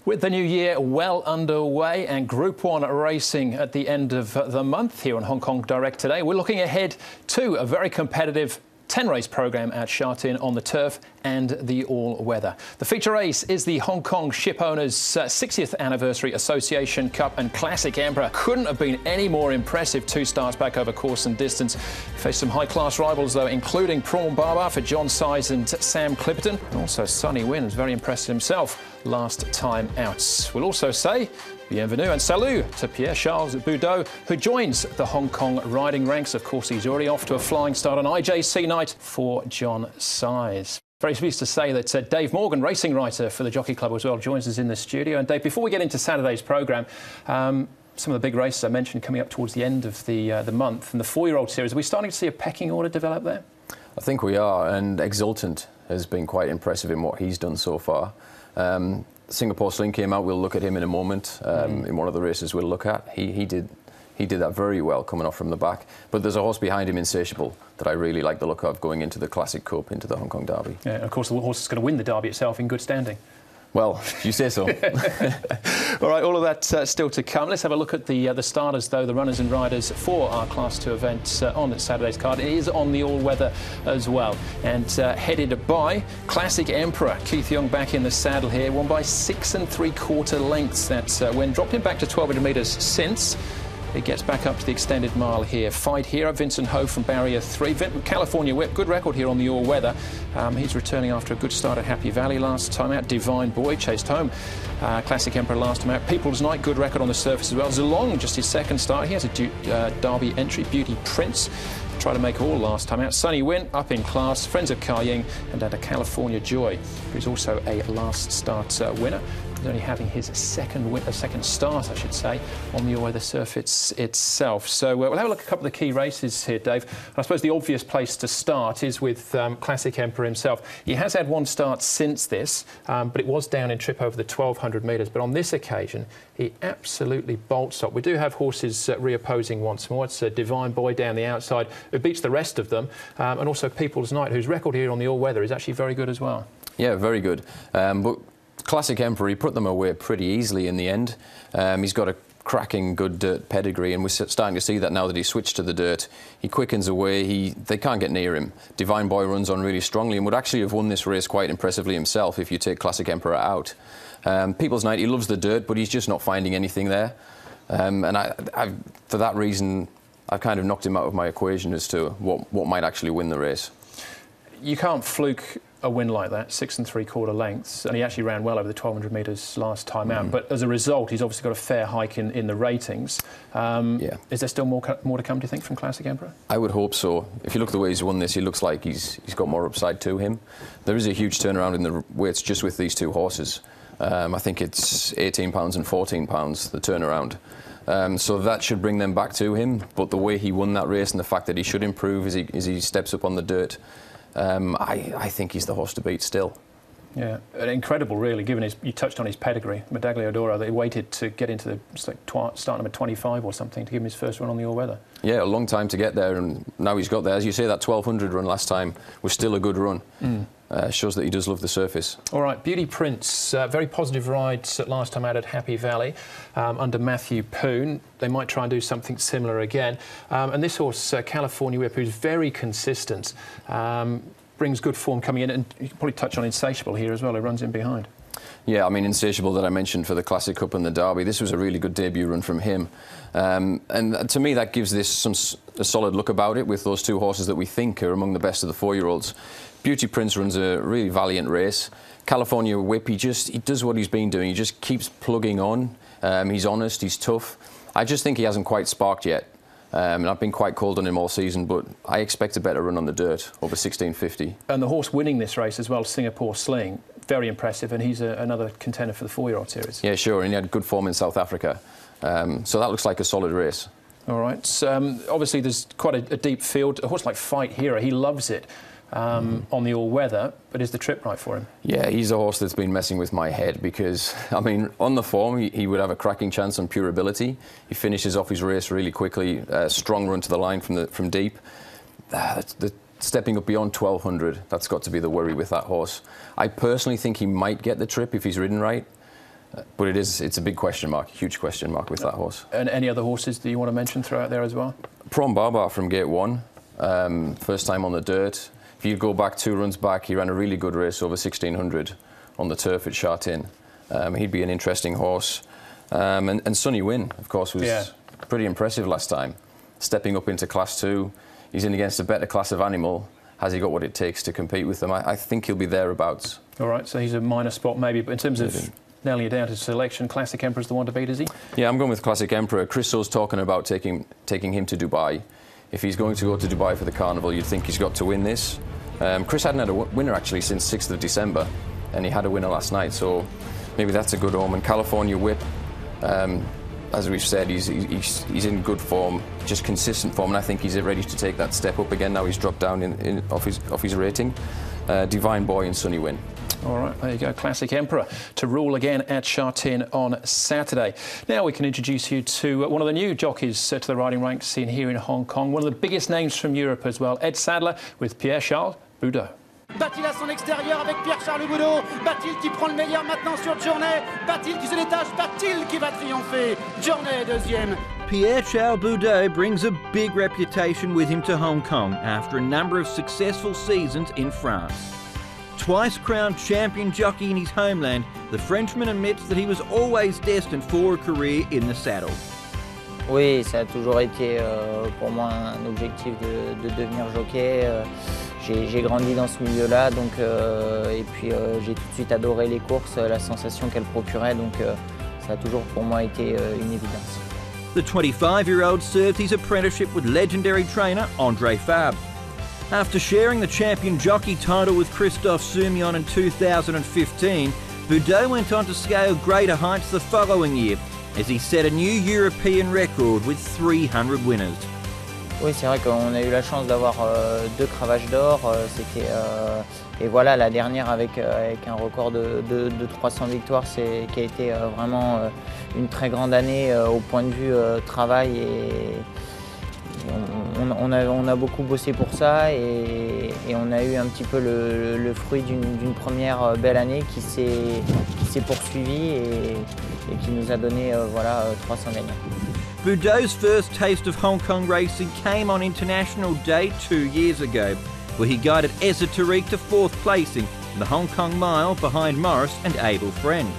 With the new year well underway and Group 1 racing at the end of the month here on Hong Kong Direct today, we're looking ahead to a very competitive 10-race programme at Sha Tin on the turf and the all-weather. The feature race is the Hong Kong Ship Owners 60th Anniversary Association Cup, and Classic Emperor couldn't have been any more impressive. 2 starts back over course and distance. Faced some high-class rivals, though, including Prawn Barber for John Size and Sam Clipperton. And also Sonny Wynn was very impressive himself last time out. We'll also say bienvenue and salut to Pierre-Charles Boudot, who joins the Hong Kong riding ranks. Of course, he's already off to a flying start on IJC night for John Size. Very pleased to say that Dave Morgan, racing writer for the Jockey Club as well, joins us in the studio. And Dave, before we get into Saturday's programme, some of the big races I mentioned coming up towards the end of the month, and the 4-year-old series, are we starting to see a pecking order develop there? I think we are, and Exultant has been quite impressive in what he's done so far. Singapore Sling came out. We'll look at him in a moment. In one of the races we'll look at, he did that very well coming off from the back. But there's a horse behind him, Insatiable, that I really like the look of going into the Classic Cup, into the Hong Kong Derby. Yeah, of course the horse is going to win the Derby itself in good standing. Well, you say so. All right, all of that still to come. Let's have a look at the starters, though, the runners and riders for our Class 2 event on Saturday's card. It is on the all-weather as well, and headed by Classic Emperor. Keith Young back in the saddle here, won by 6 3/4 lengths. That's when dropped him back to 1,200 metres since. It gets back up to the extended mile here. Fight Hero, Vincent Ho from Barrier 3. California Whip, good record here on the all-weather. He's returning after a good start at Happy Valley last time out. Divine Boy chased home Classic Emperor last time out. People's Night, good record on the surface as well. Zalong, just his second start. He has a Derby entry. Beauty Prince tried to make all last time out. Sonny Wynn up in class. Friends of Ka Ying, and a California Joy, who's also a last start winner. He's only having his second start, I should say, on the all-weather surface itself. So we'll have a look at a couple of the key races here, Dave. And I suppose the obvious place to start is with Classic Emperor himself. He has had one start since this, but it was down in trip over the 1,200 metres. But on this occasion, he absolutely bolts up. We do have horses reopposing once more. It's Divine Boy down the outside, who beats the rest of them, and also People's Night, whose record here on the all-weather is actually very good as well. Yeah, very good. But Classic Emperor, he put them away pretty easily in the end. He's got a cracking good dirt pedigree, and we're starting to see that now that he's switched to the dirt. He quickens away. They can't get near him. Divine Boy runs on really strongly and would actually have won this race quite impressively himself if you take Classic Emperor out. People's Night, he loves the dirt, but he's just not finding anything there. And for that reason, I've kind of knocked him out of my equation as to what might actually win the race. You can't fluke a win like that, 6 3/4 lengths, and he actually ran well over the 1,200 metres last time out. But as a result, he's obviously got a fair hike in the ratings. Yeah. Is there still more to come, do you think, from Classic Emperor? I would hope so. If you look at the way he's won this, he looks like he's got more upside to him. There is a huge turnaround in the weights just with these two horses. I think it's £18 and £14, the turnaround. So that should bring them back to him. But the way he won that race and the fact that he should improve as he steps up on the dirt, I think he's the horse to beat still. Yeah, and incredible, really, given you touched on his pedigree. Medaglia d'Oro, they waited to get into the start number 25 or something to give him his first run on the all-weather. Yeah, a long time to get there, and now he's got there. As you say, that 1,200 run last time was still a good run. Shows that he does love the surface. All right, Beauty Prince, very positive ride last time out at Happy Valley under Matthew Poon. They might try and do something similar again. And this horse, California Whip, who's very consistent, brings good form coming in, and you can probably touch on Insatiable here as well, who runs in behind. Yeah, I mean, Insatiable that I mentioned for the Classic Cup and the Derby, this was a really good debut run from him. And to me, that gives this a solid look about it with those two horses that we think are among the best of the 4-year-olds. Beauty Prince runs a really valiant race. California Whip, he does what he's been doing. He just keeps plugging on. He's honest, he's tough. I just think he hasn't quite sparked yet. And I've been quite cold on him all season, but I expect a better run on the dirt, over 16.50. And the horse winning this race as well, Singapore Sling, very impressive, and he's another contender for the 4-year-old series. Yeah, sure, and he had good form in South Africa. So that looks like a solid race. All right. Obviously, there's quite a deep field. A horse like Fight Hero, he loves it. On the all-weather, but is the trip right for him? Yeah, he's a horse that's been messing with my head because, I mean, on the form, he would have a cracking chance on pure ability. He finishes off his race really quickly, strong run to the line from deep. The stepping up beyond 1,200, that's got to be the worry with that horse. I personally think he might get the trip if he's ridden right. But it's a big question mark, huge question mark with that horse. And any other horses that you want to mention throughout there as well? Prom Barbar from Gate 1, first time on the dirt. If you go back 2 runs back, he ran a really good race over 1600 on the turf at Chartin. He'd be an interesting horse. And Sunny Win, of course, was pretty impressive last time. Stepping up into Class 2, he's in against a better class of animal. Has he got what it takes to compete with them? I think he'll be thereabouts. All right, so he's a minor spot maybe, but in terms of nailing it down to selection, Classic Emperor's the one to beat, is he? Yeah, I'm going with Classic Emperor. Chris So's talking about taking him to Dubai. If he's going to go to Dubai for the carnival, you'd think he's got to win this. Chris hadn't had a winner actually since 6th of December, and he had a winner last night, so maybe that's a good omen. California Whip, as we've said, he's in good form, just consistent form, and I think he's ready to take that step up again. Now he's dropped down off his rating. Divine Boy and Sunny Win. All right, there you go. Classic Emperor to rule again at Chartin on Saturday. Now we can introduce you to one of the new jockeys to the riding ranks here in Hong Kong. One of the biggest names from Europe as well, Ed Sadler with Pierre-Charles Boudot. Bat-il à son extérieur avec Pierre-Charles Boudot. Bat-il qui prend le meilleur maintenant sur Journey. Bat-il qui se détache. Bat-il qui va triompher. Journey deuxième. Pierre-Charles Boudot brings a big reputation with him to Hong Kong after a number of successful seasons in France. Twice crowned champion jockey in his homeland, the Frenchman admits that he was always destined for a career in the saddle. Oui, ça a toujours été pour moi un objectif de devenir jockey. J'ai grandi dans ce milieu-là, donc et puis j'ai tout de suite adoré les courses, la sensation qu'elles procuraient, donc ça a toujours pour moi été une évidence. The 25-year-old served his apprenticeship with legendary trainer André Fabre. After sharing the champion jockey title with Christophe Soumillon in 2015, Boudot went on to scale greater heights the following year, as he set a new European record with 300 winners. Oui, c'est vrai qu'on a eu la chance d'avoir 2 cravaches d'or. Et voilà, la dernière avec un record de 300 victoires, qui a été vraiment une très grande année au point de vue travail. Et on a beaucoup bossé pour ça et on a eu un petit peu le fruit d'une première belle année qui s'est poursuivie et qui nous a donné 300 gagnants. Boudot's first taste of Hong Kong racing came on International Day 2 years ago, where he guided Esoterique to 4th placing in the Hong Kong Mile behind Morris and Abel Friend.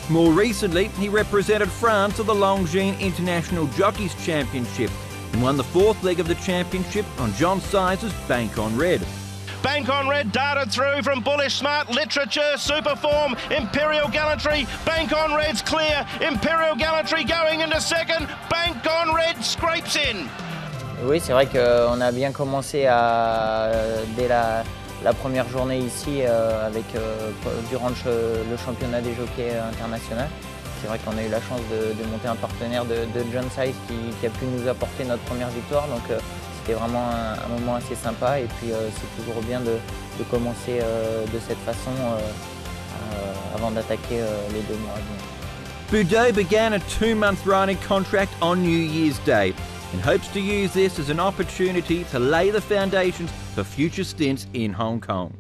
More recently, he represented France at the Longines International Jockeys Championship and won the 4th leg of the championship on John Sizer's Bank on Red. Bank on Red darted through from Bullish Smart, Literature, Superform, Imperial Gallantry. Bank on Red's clear. Imperial Gallantry going into second. Bank on Red scrapes in. Oui, c'est vrai qu'on a bien commencé dès la première journée ici durant le championnat des jockeys international. C'est vrai qu'on a eu la chance de monter un partenaire de John Size qui a pu nous apporter notre première victoire. Donc c'était vraiment un moment assez sympa et puis c'est toujours bien de commencer de cette façon avant d'attaquer les 2 mois à venir. Boudot began a 2-month riding contract on New Year's Day and hopes to use this as an opportunity to lay the foundations for future stints in Hong Kong.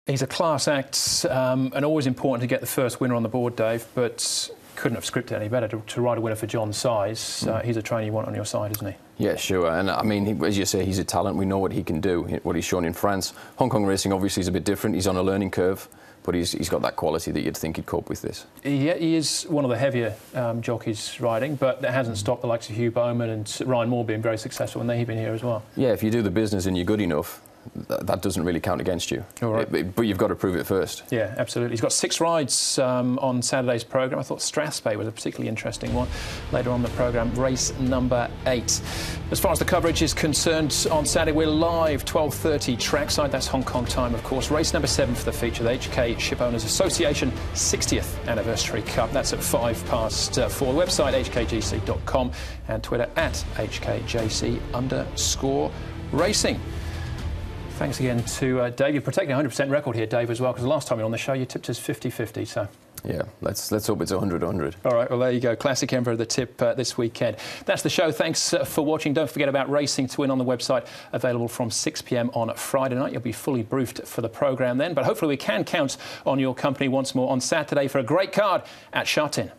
He's a class act and always important to get the first winner on the board, Dave, but couldn't have scripted any better to ride a winner for John Size. He's a trainer you want on your side, isn't he? Yeah, sure. And I mean, as you say, he's a talent. We know what he can do, what he's shown in France. Hong Kong racing obviously is a bit different. He's on a learning curve, but he's got that quality that you'd think he'd cope with this. He is one of the heavier jockeys riding, but that hasn't stopped the likes of Hugh Bowman and Ryan Moore being very successful when they've been here as well. Yeah, if you do the business and you're good enough, that doesn't really count against you. All right. But you've got to prove it first. Yeah, absolutely. He's got 6 rides on Saturday's programme. I thought Strathspey was a particularly interesting one. Later on the programme, race number 8. As far as the coverage is concerned, on Saturday we're live, 12:30 trackside. That's Hong Kong time, of course. Race number 7 for the feature, the HK Shipowners Association 60th Anniversary Cup. That's at 4:05. The website hkgc.com and Twitter at HKJC_racing. Thanks again to Dave. You're protecting a 100% record here, Dave, as well, because the last time you were on the show, you tipped us 50-50, so Yeah, let's hope it's 100-100. All right, well, there you go. Classic Emperor, the tip this weekend. That's the show. Thanks for watching. Don't forget about Racing to Win on the website, available from 6 p.m. on Friday night. You'll be fully briefed for the programme then, but hopefully we can count on your company once more on Saturday for a great card at Sha Tin.